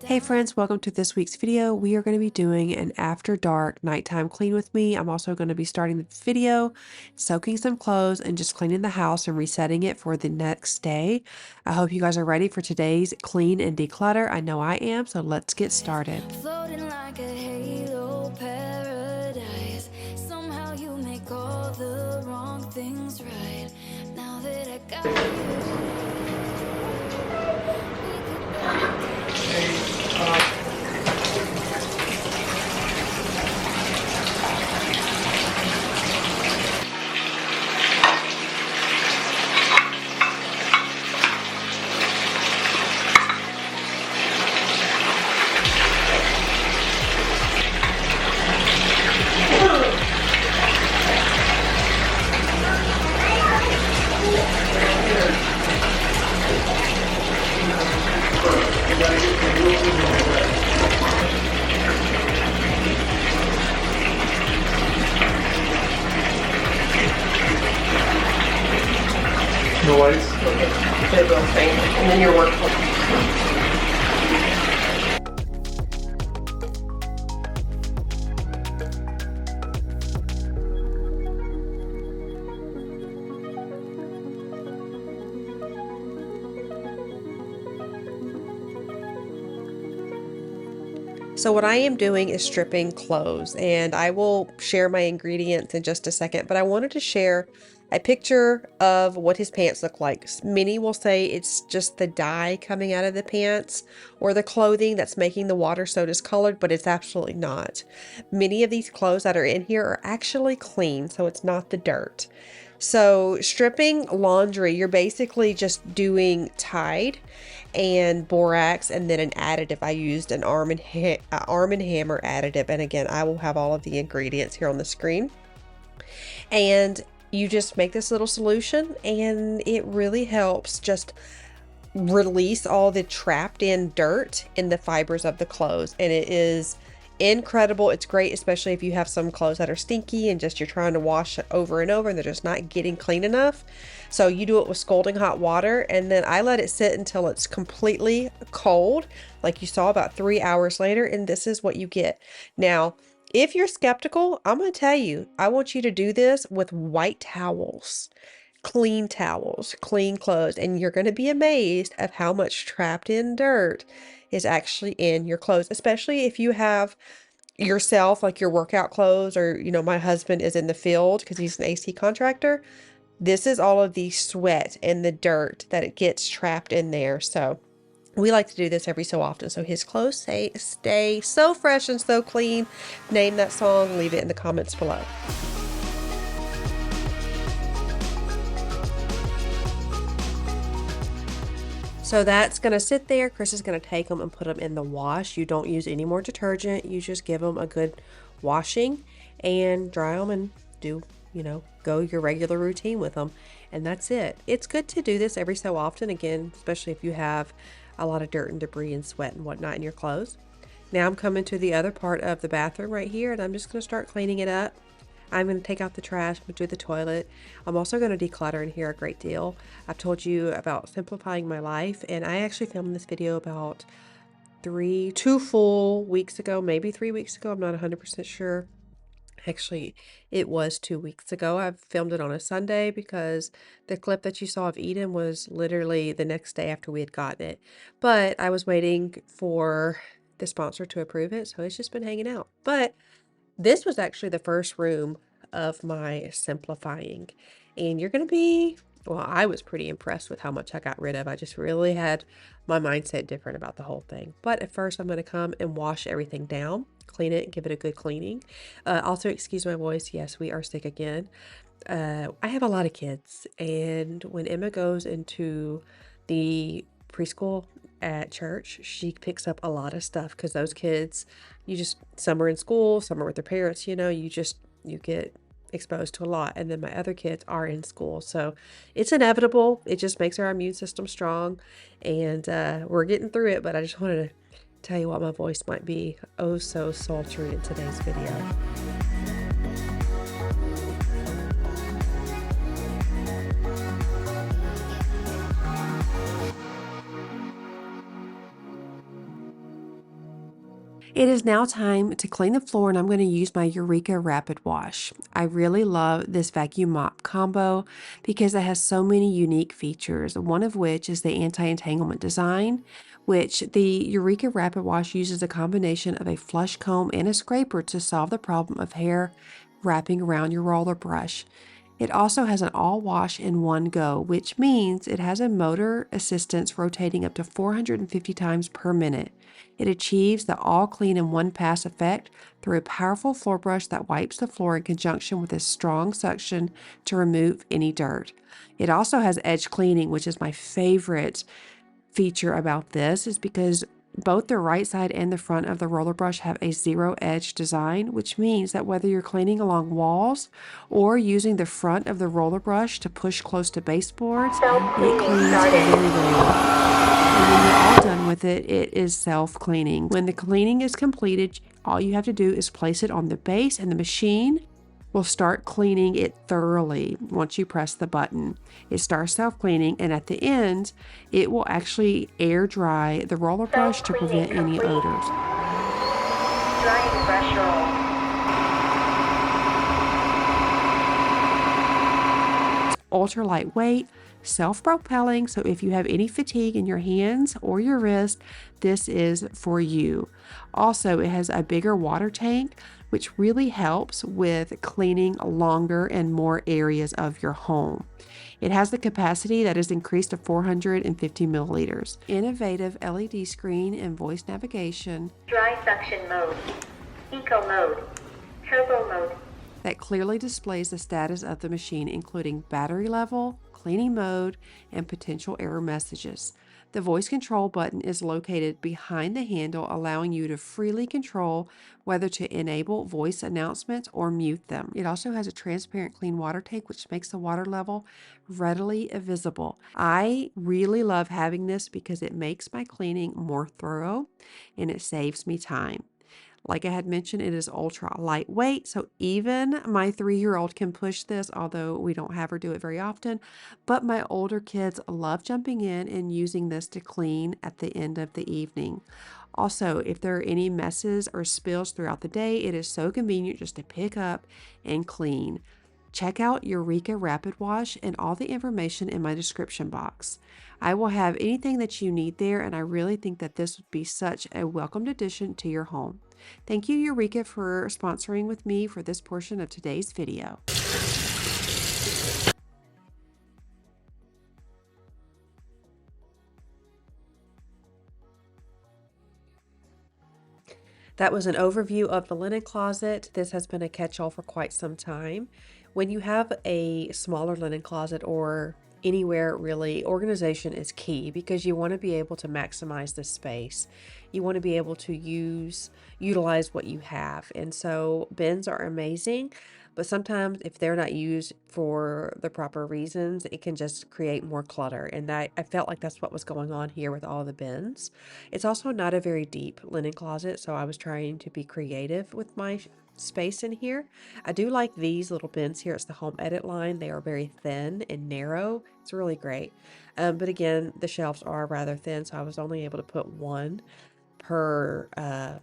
Hey friends, welcome to this week's video. We are going to be doing an after dark nighttime clean with me. I'm also going to be starting the video, soaking some clothes and just cleaning the house and resetting it for the next day. I hope you guys are ready for today's clean and declutter. I know I am, so let's get started. Floating like a halo paradise. Somehow you make all the wrong things right. Now that I got Noise. Okay. And then your work. So what I am doing is stripping clothes, and I will share my ingredients in just a second, but I wanted to share a picture of what his pants look like. Many will say it's just the dye coming out of the pants or the clothing that's making the water so discolored, but it's absolutely not. Many of these clothes that are in here are actually clean, so it's not the dirt. So stripping laundry, you're basically just doing Tide and borax and then an additive. I used an Arm and Hammer additive, and again, I will have all of the ingredients here on the screen. And you just make this little solution, and it really helps just release all the trapped in dirt in the fibers of the clothes, and it is incredible. It's great, especially if you have some clothes that are stinky and just you're trying to wash it over and over and they're just not getting clean enough. So you do it with scalding hot water, and then I let it sit until it's completely cold, like you saw, about 3 hours later, and this is what you get. Now, if you're skeptical, I'm going to tell you, I want you to do this with white towels, clean towels, clean clothes, and you're going to be amazed at how much trapped in dirt is actually in your clothes, especially if you have yourself, like your workout clothes, or, you know, my husband is in the field because he's an AC contractor. This is all of the sweat and the dirt that it gets trapped in there. So we like to do this every so often, so his clothes stay so fresh and so clean. Name that song, leave it in the comments below. So that's going to sit there. Chris is going to take them and put them in the wash. You don't use any more detergent. You just give them a good washing and dry them and do, go your regular routine with them. And that's it. It's good to do this every so often, again, especially if you have a lot of dirt and debris and sweat and whatnot in your clothes. Now I'm coming to the other part of the bathroom right here, and I'm just going to start cleaning it up. I'm going to take out the trash, I'm going to do the toilet. I'm also going to declutter in here a great deal. I've told you about simplifying my life, and I actually filmed this video about 2 full weeks ago, maybe 3 weeks ago. I'm not 100% sure. Actually, it was 2 weeks ago. I filmed it on a Sunday because the clip that you saw of Eden was literally the next day after we had gotten it. But I was waiting for the sponsor to approve it, so it's just been hanging out. But this was actually the first room of my simplifying, and you're going to be, well, I was pretty impressed with how much I got rid of. I just really had my mindset different about the whole thing. But at first, I'm going to come and wash everything down, clean it, give it a good cleaning. Also, excuse my voice. Yes, we are sick again. I have a lot of kids, and when Emma goes into the preschool at church, she picks up a lot of stuff because those kids, some are in school, some are with their parents, you get exposed to a lot. And then my other kids are in school, so it's inevitable. It just makes our immune system strong, and we're getting through it. But I just wanted to tell you what, my voice might be oh so sultry in today's video. It is now time to clean the floor, and I'm going to use my Eureka Rapid Wash. I really love this vacuum mop combo because it has so many unique features, one of which is the anti-entanglement design, which the Eureka Rapid Wash uses a combination of a flush comb and a scraper to solve the problem of hair wrapping around your roller brush. It also has an all wash in one go, which means it has a motor assistance rotating up to 450 times per minute. It achieves the all clean in one pass effect through a powerful floor brush that wipes the floor in conjunction with a strong suction to remove any dirt. It also has edge cleaning, which is my favorite feature about this, is because both the right side and the front of the roller brush have a zero edge design, which means that whether you're cleaning along walls or using the front of the roller brush to push close to baseboards, it cleans very, very well. And when you're all done with it, it is self-cleaning. When the cleaning is completed, all you have to do is place it on the base, and the machine will start cleaning it thoroughly once you press the button. It starts self-cleaning, and at the end, it will actually air dry the roller brush to prevent any odors. Drying brush roll. Ultra lightweight, self-propelling, so if you have any fatigue in your hands or your wrist, this is for you. Also, it has a bigger water tank, which really helps with cleaning longer and more areas of your home. It has the capacity that is increased to 450 milliliters. Innovative LED screen and voice navigation. Dry suction mode. Eco mode. Turbo mode. That clearly displays the status of the machine, including battery level, cleaning mode, and potential error messages. The voice control button is located behind the handle, allowing you to freely control whether to enable voice announcements or mute them. It also has a transparent clean water tank, which makes the water level readily visible. I really love having this because it makes my cleaning more thorough and it saves me time. Like I had mentioned, it is ultra lightweight, so even my 3-year-old can push this, although we don't have her do it very often. But my older kids love jumping in and using this to clean at the end of the evening. Also, if there are any messes or spills throughout the day, it is so convenient just to pick up and clean. Check out Eureka Rapid Wash and all the information in my description box. I will have anything that you need there, and I really think that this would be such a welcomed addition to your home. Thank you, Eureka, for sponsoring with me for this portion of today's video. That was an overview of the linen closet. This has been a catch-all for quite some time. When you have a smaller linen closet or anywhere really, organization is key because you want to be able to maximize the space. You want to be able to utilize what you have. And so bins are amazing, but sometimes if they're not used for the proper reasons, it can just create more clutter. And I felt like that's what was going on here with all the bins. It's also not a very deep linen closet, so I was trying to be creative with my space in here. I do like these little bins here. It's the Home Edit line. They are very thin and narrow. It's really great. But again, the shelves are rather thin, so I was only able to put one per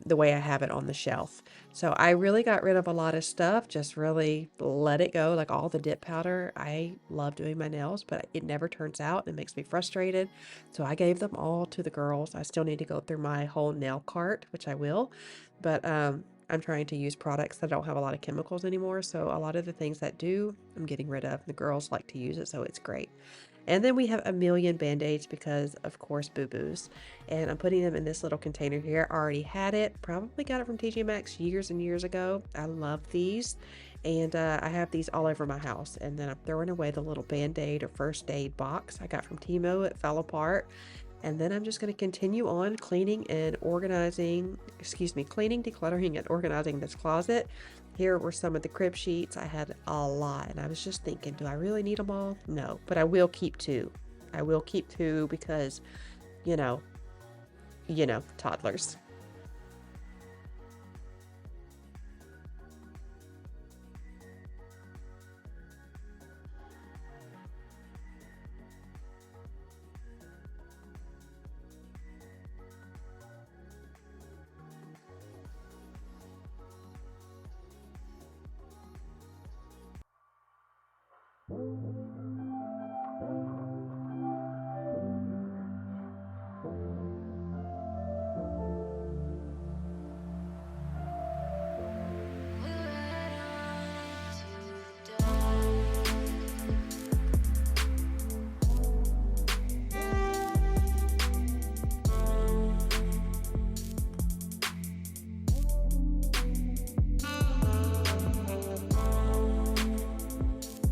the way I have it on the shelf. So I really got rid of a lot of stuff, just really let it go, like all the dip powder. I love doing my nails, but it never turns out. It makes me frustrated. So I gave them all to the girls. I still need to go through my whole nail cart, which I will, but I'm trying to use products that don't have a lot of chemicals anymore. So a lot of the things that do, I'm getting rid of. The girls like to use it, so it's great. And then we have a million Band-Aids because, of course, boo-boos. And I'm putting them in this little container here. I already had it. Probably got it from TJ Maxx years and years ago. I love these. And I have these all over my house. And then I'm throwing away the little Band-Aid or first aid box I got from Timo. It fell apart. And then I'm just going to continue on cleaning, decluttering and organizing this closet. Here were some of the crib sheets. I had a lot, and I was just thinking, do I really need them all? No, but I will keep 2. I will keep 2 because, you know, toddlers.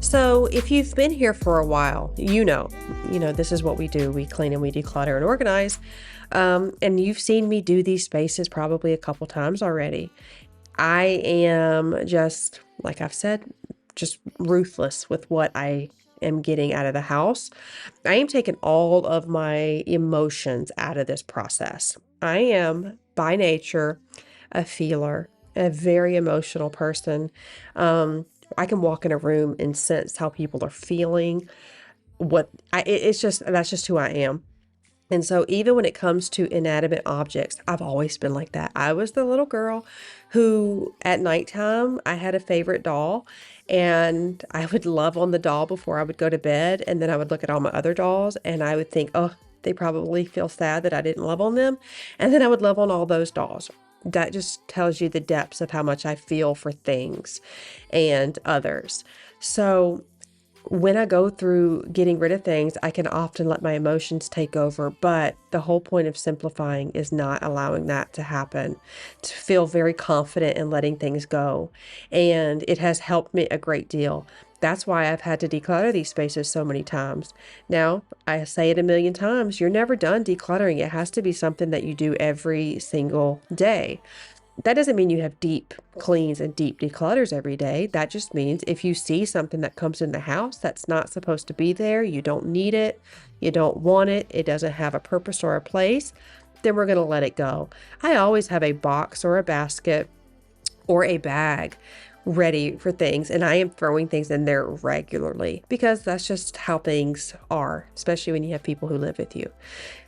So if you've been here for a while, this is what we do. We clean and we declutter and organize. And you've seen me do these spaces probably a couple times already. I am just, like I've said, just ruthless with what I am getting out of the house. I am taking all of my emotions out of this process. I am by nature a feeler, a very emotional person. I can walk in a room and sense how people are feeling. That's just who I am. And so even when it comes to inanimate objects, I've always been like that. I was the little girl who at nighttime, I had a favorite doll and I would love on the doll before I would go to bed. And then I would look at all my other dolls and I would think, oh, they probably feel sad that I didn't love on them. And then I would love on all those dolls. That just tells you the depths of how much I feel for things and others. So when I go through getting rid of things, I can often let my emotions take over, but the whole point of simplifying is not allowing that to happen, to feel very confident in letting things go. And it has helped me a great deal. That's why I've had to declutter these spaces so many times. Now, I say it a million times, you're never done decluttering. It has to be something that you do every single day. That doesn't mean you have deep cleans and deep declutters every day. That just means if you see something that comes in the house that's not supposed to be there, you don't need it, you don't want it, it doesn't have a purpose or a place, then we're going to let it go. I always have a box or a basket or a bag ready for things, and I am throwing things in there regularly because that's just how things are, especially when you have people who live with you.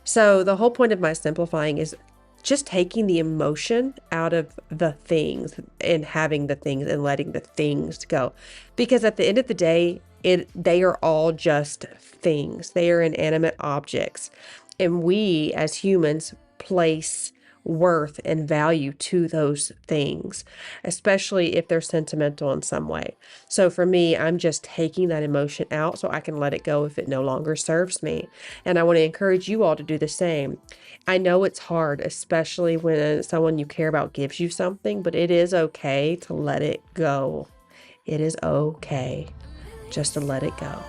So the whole point of my simplifying is just taking the emotion out of the things and having the things and letting the things go. Because at the end of the day, they are all just things. They are inanimate objects. And we as humans place worth and value to those things, especially if they're sentimental in some way. So for me, I'm just taking that emotion out so I can let it go if it no longer serves me. And I want to encourage you all to do the same. I know it's hard, especially when someone you care about gives you something, but it is okay to let it go. It is okay just to let it go.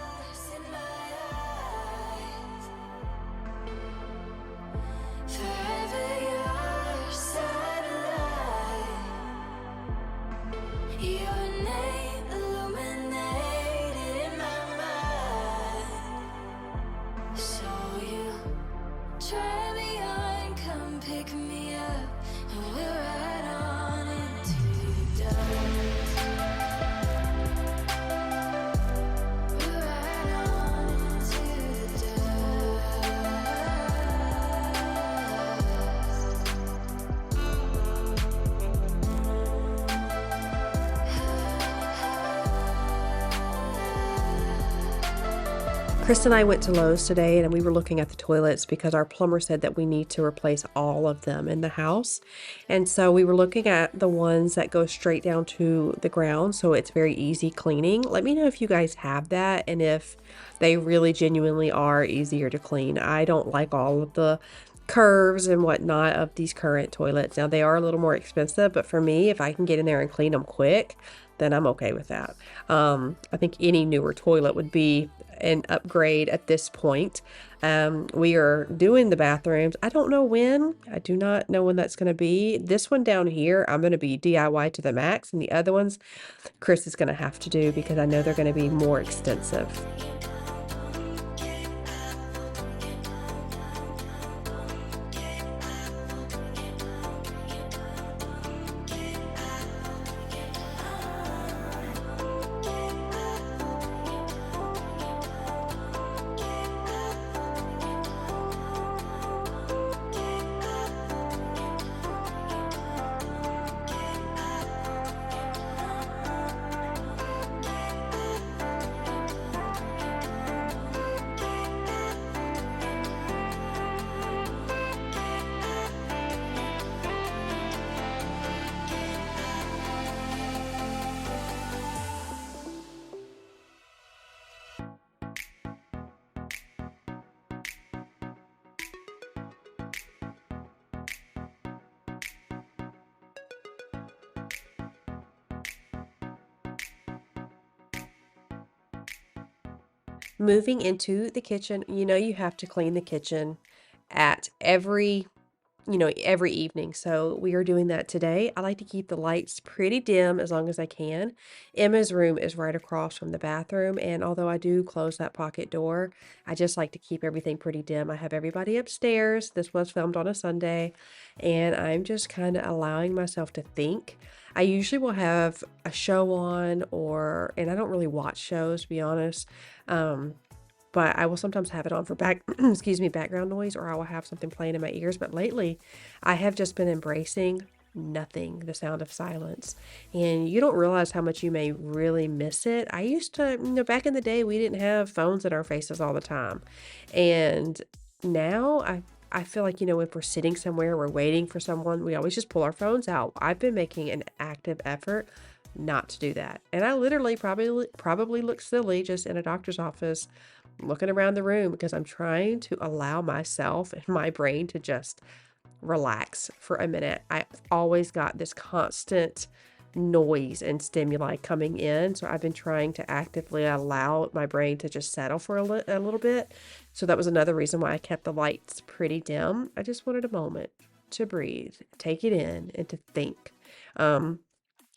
Chris and I went to Lowe's today and we were looking at the toilets because our plumber said that we need to replace all of them in the house. And so we were looking at the ones that go straight down to the ground, so it's very easy cleaning. Let me know if you guys have that and if they really genuinely are easier to clean. I don't like all of the curves and whatnot of these current toilets. Now they are a little more expensive, but for me, if I can get in there and clean them quick, then I'm okay with that. I think any newer toilet would be an upgrade at this point. We are doing the bathrooms. I don't know when. I do not know when that's going to be. This one down here, I'm going to be DIY to the max, and the other ones, Chris is going to have to do because I know they're going to be more extensive. moving into the kitchen, you have to clean the kitchen at every evening. So we are doing that today. I like to keep the lights pretty dim as long as I can. Emma's room is right across from the bathroom, and although I do close that pocket door, I just like to keep everything pretty dim. I have everybody upstairs. This was filmed on a Sunday, and I'm just kind of allowing myself to think. I usually will have a show on, and I don't really watch shows, to be honest. Um, but I will sometimes have it on for background noise, or I will have something playing in my ears. But lately, I have just been embracing nothing, the sound of silence. And you don't realize how much you may really miss it. I used to, back in the day, we didn't have phones in our faces all the time. And now I feel like, if we're sitting somewhere, we're waiting for someone, we always just pull our phones out. I've been making an active effort not to do that. And I literally probably look silly just in a doctor's office looking around the room because I'm trying to allow myself and my brain to just relax for a minute. I've always got this constant noise and stimuli coming in. So I've been trying to actively allow my brain to just settle for a little bit. So that was another reason why I kept the lights pretty dim. I just wanted a moment to breathe, take it in, and to think.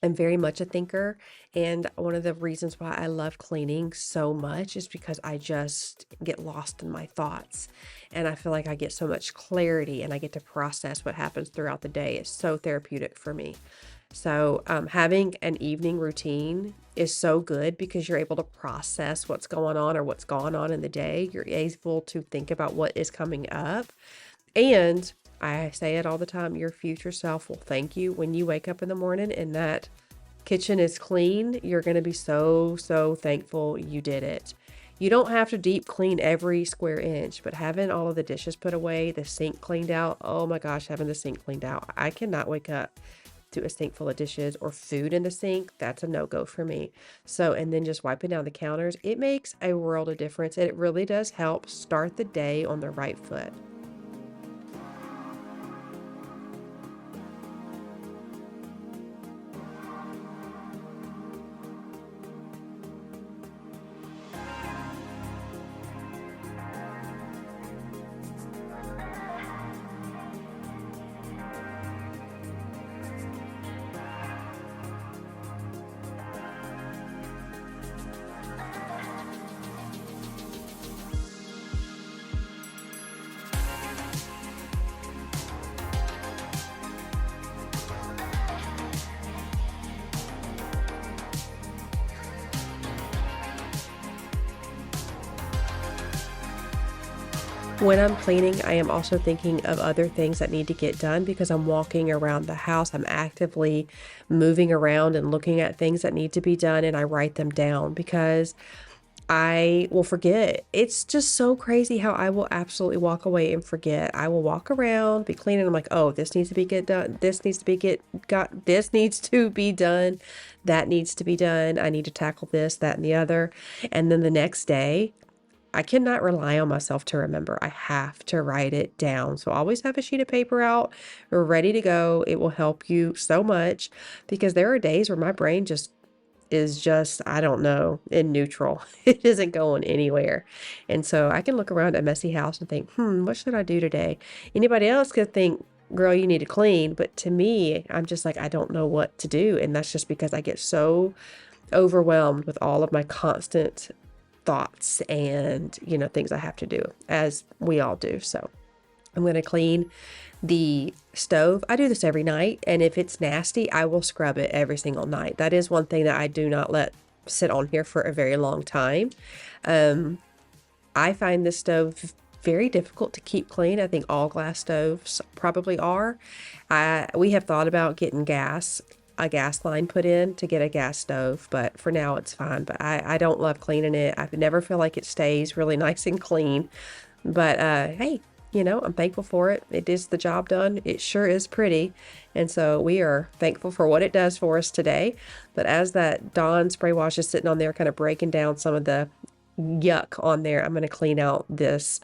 I'm very much a thinker, and one of the reasons why I love cleaning so much is because I just get lost in my thoughts, and I feel like I get so much clarity and I get to process what happens throughout the day. It's so therapeutic for me. So, having an evening routine is so good because you're able to process what's going on or what's gone on in the day. You're able to think about what is coming up. And I say it all the time, your future self will thank you when you wake up in the morning and that kitchen is clean. You're going to be so, so thankful you did it. You don't have to deep clean every square inch, but having all of the dishes put away, the sink cleaned out, oh my gosh, having the sink cleaned out. I cannot wake up to a sink full of dishes or food in the sink. That's a no-go for me. So, and then just wiping down the counters, it makes a world of difference. And it really does help start the day on the right foot. When I'm cleaning, I am also thinking of other things that need to get done because I'm walking around the house. I'm actively moving around and looking at things that need to be done, and I write them down because I will forget. It's just so crazy how I will absolutely walk away and forget. I will walk around, be cleaning. I'm like, oh, this needs to be get done. This needs to be this needs to be done. That needs to be done. I need to tackle this, that, and the other. And then the next day, I cannot rely on myself to remember. I have to write it down. So always have a sheet of paper out ready to go. It will help you so much because there are days where my brain is just, I don't know, in neutral. It isn't going anywhere. And so I can look around a messy house and think, what should I do today? Anybody else could think, girl, you need to clean. But to me, I'm just like, I don't know what to do. And that's just because I get so overwhelmed with all of my constant thoughts and, things I have to do, as we all do. So I'm going to clean the stove. I do this every night, and if it's nasty, I will scrub it every single night. That is one thing that I do not let sit on here for a very long time. I find this stove very difficult to keep clean. I think all glass stoves probably are. We have thought about getting a gas line put in to get a gas stove, but for now it's fine. But I don't love cleaning it. I never feel like it stays really nice and clean. But hey, I'm thankful for it. It is the job done. It sure is pretty. And so we are thankful for what it does for us today. But as that Dawn spray wash is sitting on there, kind of breaking down some of the yuck on there, I'm going to clean out this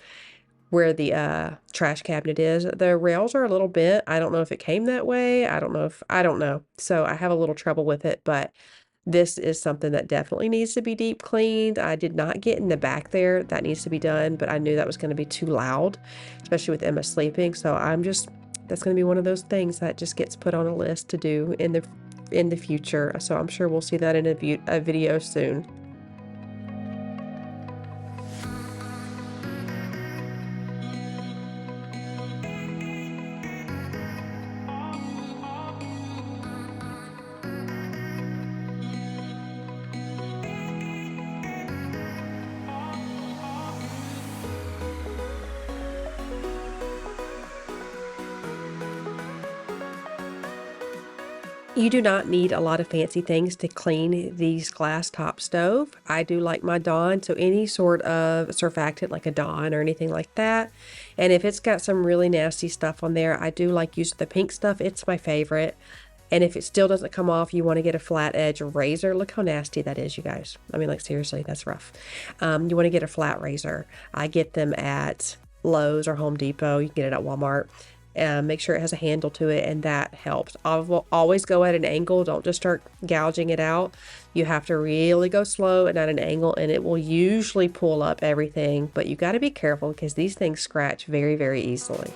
where the trash cabinet is. The rails are a little bent. I don't know if it came that way. I don't know. So I have a little trouble with it, but This is something that definitely needs to be deep cleaned. I did not get in the back there. That needs to be done, but I knew that was going to be too loud, especially with Emma sleeping. So that's going to be one of those things that just gets put on a list to do in the future. So I'm sure we'll see that in a video soon. You do not need a lot of fancy things to clean these glass top stove. I do like my Dawn, so any sort of surfactant like a Dawn or anything like that. And if it's got some really nasty stuff on there, I do like using the pink stuff. It's my favorite. And if it still doesn't come off, you want to get a flat edge razor. Look how nasty that is, you guys. I mean, like, seriously, that's rough. You want to get a flat razor. I get them at Lowe's or Home Depot. You can get it at Walmart. Make sure it has a handle to it, and that helps. Always go at an angle. Don't just start gouging it out. You have to really go slow and at an angle, and it will usually pull up everything, but you got to be careful because these things scratch very, very easily.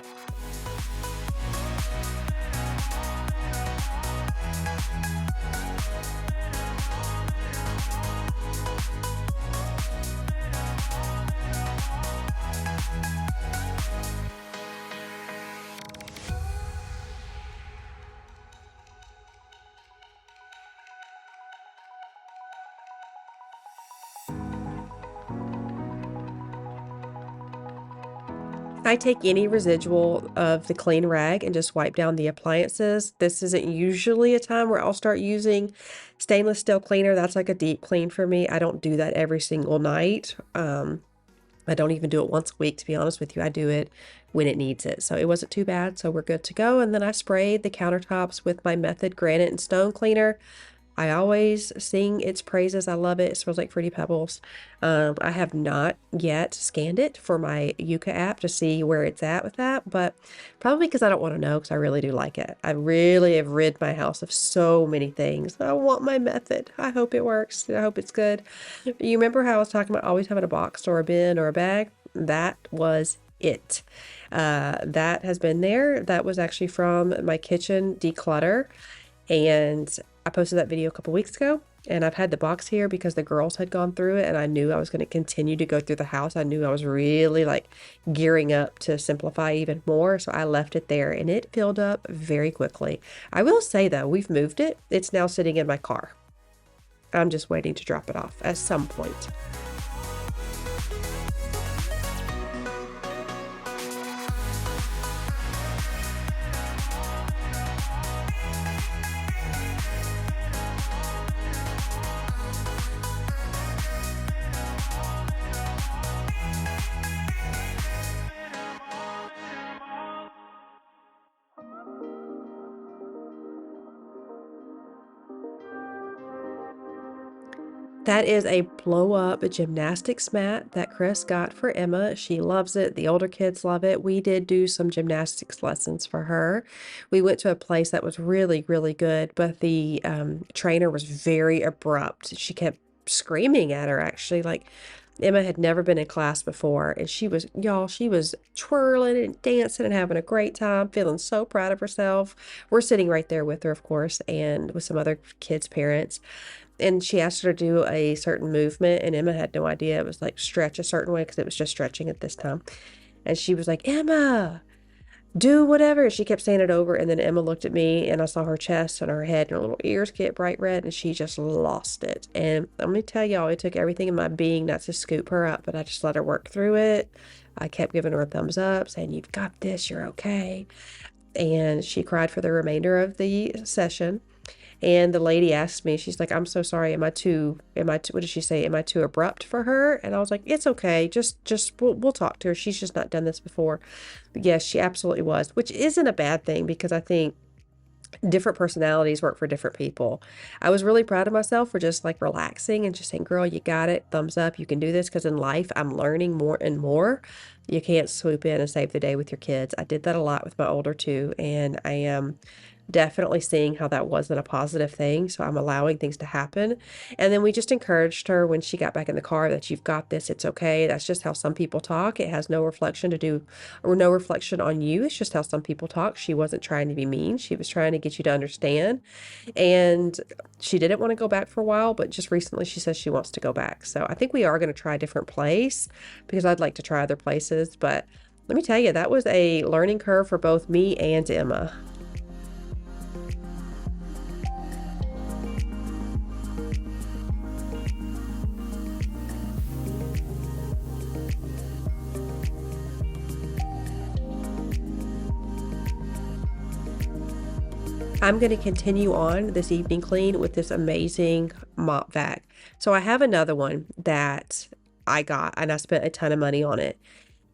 I take any residual of the clean rag and just wipe down the appliances. This isn't usually a time where I'll start using stainless steel cleaner. That's like a deep clean for me. I don't do that every single night. I don't even do it once a week, to be honest with you. I do it when it needs it. So it wasn't too bad, so we're good to go. And then I sprayed the countertops with my Method Granite and Stone Cleaner. I always sing its praises. I love it. It smells like Fruity Pebbles. I have not yet scanned it for my Yuka app to see where it's at with that, but probably because I don't want to know, because I really do like it. I really have rid my house of so many things. I want my Method. I hope it works. I hope it's good. You remember how I was talking about always having a box or a bin or a bag? That was it. That has been there. That was actually from my kitchen declutter. And I posted that video a couple weeks ago, and I've had the box here because the girls had gone through it, and I knew I was going to continue to go through the house. I knew I was really like gearing up to simplify even more, so I left it there, and it filled up very quickly. I will say though, we've moved it. It's now sitting in my car. I'm just waiting to drop it off at some point. That is a blow-up gymnastics mat that Chris got for Emma. She loves it. The older kids love it. We did do some gymnastics lessons for her. We went to a place that was really, really good, but the trainer was very abrupt. She kept screaming at her, actually. Like, Emma had never been in class before, and she was twirling and dancing and having a great time, feeling so proud of herself. We're sitting right there with her, of course, and with some other kids' parents. And she asked her to do a certain movement, and Emma had no idea. It was like stretch a certain way because it was just stretching at this time. And she was like, Emma, do whatever. She kept saying it over, and then Emma looked at me, and I saw her chest and her head and her little ears get bright red, and she just lost it. And let me tell y'all, it took everything in my being not to scoop her up, but I just let her work through it. I kept giving her a thumbs up, saying, you've got this, you're okay. And she cried for the remainder of the session. And the lady asked me, she's like, I'm so sorry. What did she say? Am I too abrupt for her? And I was like, it's okay. We'll talk to her. She's just not done this before. But yes, she absolutely was, which isn't a bad thing because I think different personalities work for different people. I was really proud of myself for just like relaxing and just saying, girl, you got it. Thumbs up. You can do this. Because in life, I'm learning more and more. You can't swoop in and save the day with your kids. I did that a lot with my older two, and I am definitely seeing how that wasn't a positive thing. So I'm allowing things to happen. And then we just encouraged her when she got back in the car that you've got this. It's okay. That's just how some people talk. It has no reflection to do or no reflection on you. It's just how some people talk. She wasn't trying to be mean. She was trying to get you to understand. And she didn't want to go back for a while, but just recently she says she wants to go back. So I think we are going to try a different place because I'd like to try other places. But let me tell you, that was a learning curve for both me and Emma. I'm going to continue on this evening clean with this amazing mop vac. So I have another one that I got and I spent a ton of money on it.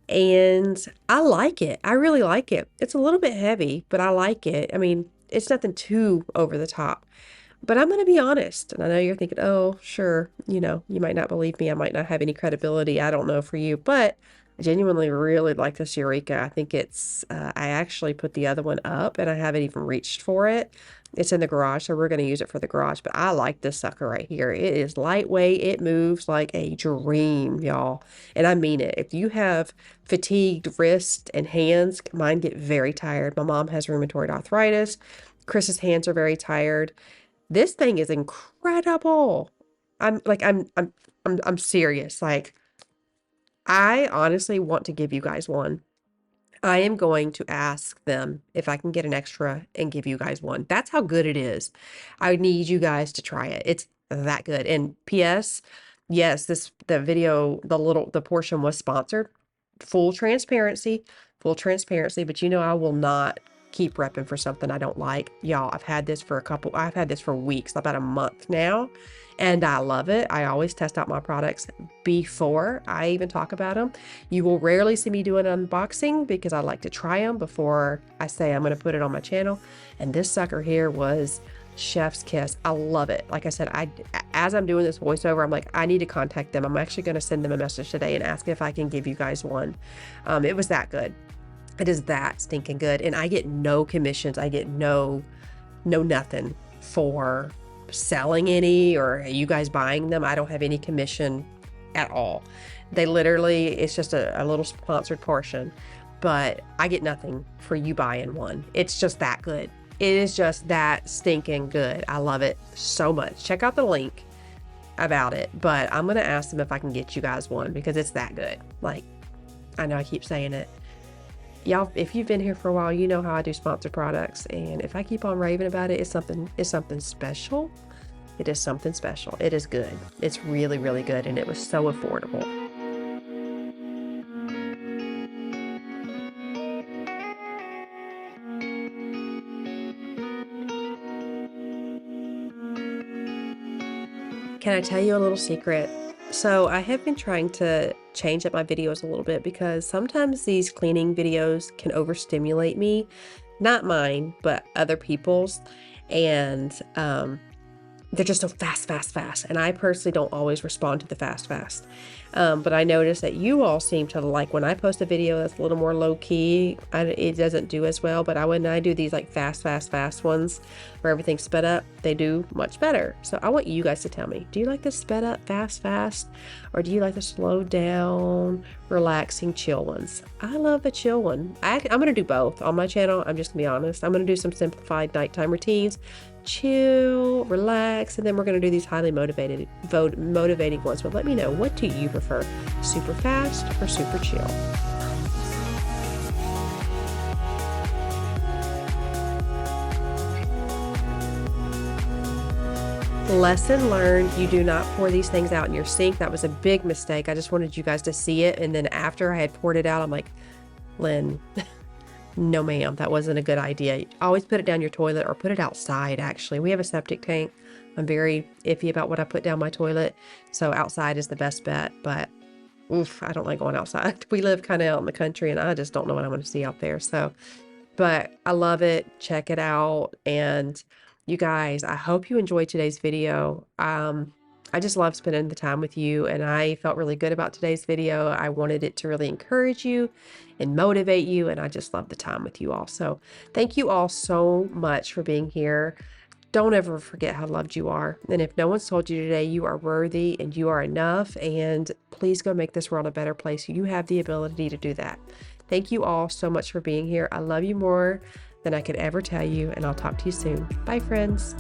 And I like it. I really like it. It's a little bit heavy, but I like it. I mean, it's nothing too over the top. But I'm going to be honest. And I know you're thinking, oh, sure, you might not believe me. I might not have any credibility. I don't know for you. But I genuinely really like this Eureka. I think I actually put the other one up and I haven't even reached for it. It's in the garage, so we're going to use it for the garage. But I like this sucker right here. It is lightweight. It moves like a dream, y'all. And I mean it. If you have fatigued wrists and hands, mine get very tired. My mom has rheumatoid arthritis. Chris's hands are very tired. This thing is incredible. I'm serious. Like, I honestly want to give you guys one. I am going to ask them if I can get an extra and give you guys one. That's how good it is. I need you guys to try it. It's that good. And P.S. Yes, the portion was sponsored. Full transparency, but I will not keep repping for something I don't like. Y'all, I've had this for weeks, about a month now, and I love it. I always test out my products before I even talk about them. You will rarely see me do an unboxing because I like to try them before I say I'm going to put it on my channel. And this sucker here was chef's kiss. I love it. Like I said, as I'm doing this voiceover, I'm like, I need to contact them. I'm actually going to send them a message today and ask if I can give you guys one. It was that good. It is that stinking good. And I get no commissions. I get no nothing for selling any or you guys buying them. I don't have any commission at all. It's just a little sponsored portion, but I get nothing for you buying one. It's just that good. It is just that stinking good. I love it so much. Check out the link about it, but I'm going to ask them if I can get you guys one because it's that good. Like, I know I keep saying it. Y'all, if you've been here for a while, you know how I do sponsored products. And if I keep on raving about it, it's something special. It is something special. It is good. It's really, really good. And it was so affordable. Can I tell you a little secret? So I have been trying to change up my videos a little bit because sometimes these cleaning videos can overstimulate me. Not mine, but other people's. And they're just so fast. And I personally don't always respond to the fast. But I noticed that you all seem to like when I post a video that's a little more low key, it doesn't do as well. But when I do these like fast ones where everything's sped up, they do much better. So I want you guys to tell me, do you like the sped up fast? Or do you like the slow down, relaxing, chill ones? I love the chill one. I'm going to do both on my channel. I'm just going to be honest. I'm going to do some simplified nighttime routines. Chill, relax, and then we're going to do these highly motivating ones. But let me know, what do you prefer? Super fast or super chill? Lesson learned, you do not pour these things out in your sink. That was a big mistake. I just wanted you guys to see it, and then after I had poured it out, I'm like, Lynn, no ma'am, that wasn't a good idea. Always put it down your toilet or put it outside. Actually, we have a septic tank. I'm very iffy about what I put down my toilet, so outside is the best bet. But oof, I don't like going outside. We live kind of out in the country and I just don't know what I'm going to see out there. But I love it. Check it out. And you guys, I hope you enjoyed today's video. I just love spending the time with you, and I felt really good about today's video. I wanted it to really encourage you and motivate you, and I just love the time with you all. So thank you all so much for being here. Don't ever forget how loved you are. And if no one's told you today, you are worthy and you are enough, and please go make this world a better place. You have the ability to do that. Thank you all so much for being here. I love you more than I could ever tell you, and I'll talk to you soon. Bye, friends.